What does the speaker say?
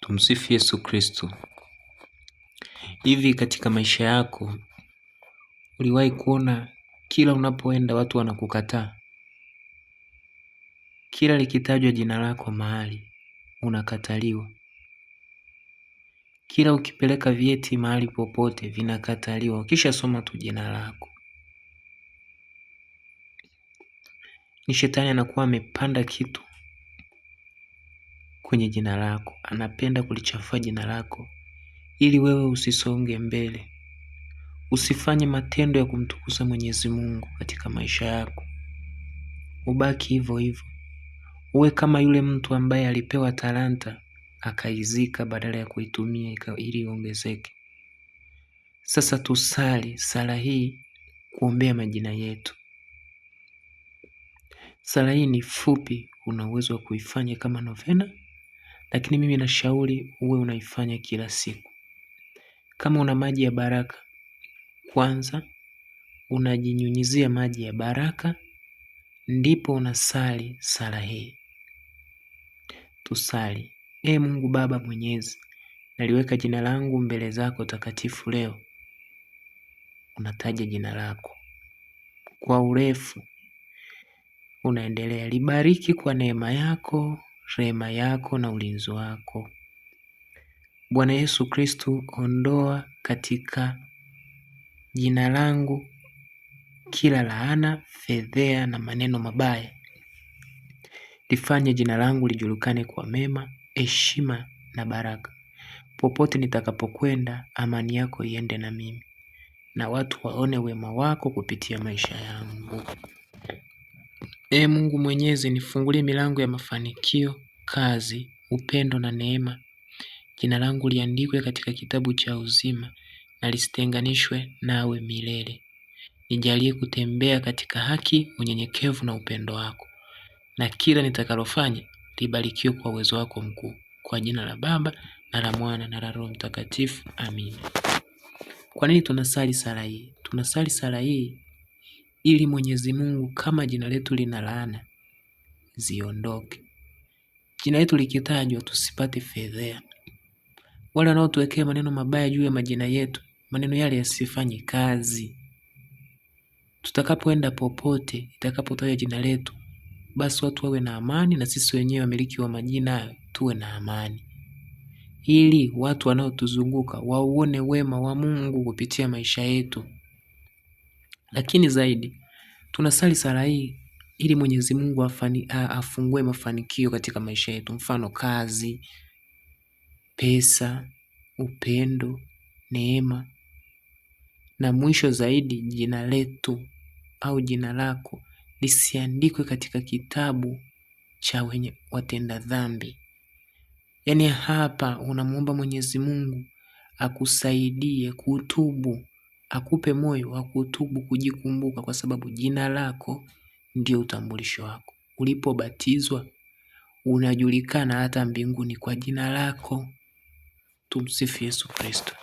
Tumsifu Yesu Kristo. Hivi katika maisha yako uliwahi kuona kila unapoenda watu wanakukataa? Kila likitajwa jina lako mahali unakataliwa. Kila ukipeleka vyeti mahali popote vinakataliwa. Ukishasoma tu jina lako, ni shetani anakuwa amepanda kitu kwenye jina lako, anapenda kulichafua jina lako ili wewe usisonge mbele, usifanye matendo ya kumtukuza Mwenyezi Mungu katika maisha yako. Ubaki hivyo hivyo. Uwe kama yule mtu ambaye alipewa talanta akaizika badala ya kuitumia ili iongezeke. Sasa tusali sala hii kuombea majina yetu. Sala hii ni fupi, una uwezo wa kuifanya kama novena, lakini mimi nashauri uwe unaifanya kila siku. Kama una maji ya baraka, kwanza unajinyunyizia maji ya baraka, ndipo unasali sala hii. Tusali. Mungu Baba Mwenyezi, naliweka jina langu mbele zako takatifu leo. Unataja jina lako kwa urefu, unaendelea. Libariki kwa neema yako, rehema yako na ulinzi wako. Bwana Yesu Kristo, ondoa katika jina langu kila laana, fedhea na maneno mabaya. Lifanye jina langu lijulikane kwa mema, heshima na baraka. Popote nitakapokwenda, amani yako iende na mimi, na watu waone wema wako kupitia maisha yangu. Mungu Mwenyezi, nifungulie milango ya mafanikio, kazi, upendo na neema. Jina langu liandikwe katika kitabu cha uzima na lisitenganishwe nawe milele. Nijalie kutembea katika haki, unyenyekevu na upendo wako, na kila nitakalofanya libarikiwe kwa uwezo wako mkuu. Kwa jina la Baba na la Mwana na la Roho Mtakatifu. Amina. Kwa nini tunasali sala hii? Tunasali sala hii ili Mwenyezi Mungu, kama jina letu lina laana, ziondoke. Jina letu likitajwa tusipate fedhea. Wale wanaotuwekea maneno mabaya juu ya majina yetu, maneno yale yasifanye kazi. Tutakapoenda popote, itakapotajwa jina letu, basi watu wawe na amani, na sisi wenyewe wamiliki wa majina tuwe na amani, ili watu wanaotuzunguka wauone wema wa Mungu kupitia maisha yetu. Lakini zaidi, tunasali sala hii ili Mwenyezi Mungu afungue mafanikio katika maisha yetu, mfano kazi, pesa, upendo, neema. Na mwisho zaidi, jina letu au jina lako lisiandikwe katika kitabu cha wenye watenda dhambi. Yaani hapa unamuomba Mwenyezi Mungu akusaidie kutubu, akupe moyo wa kutubu, kujikumbuka, kwa sababu jina lako ndio utambulisho wako. Ulipobatizwa unajulikana hata mbinguni kwa jina lako. Tumsifu Yesu Kristo.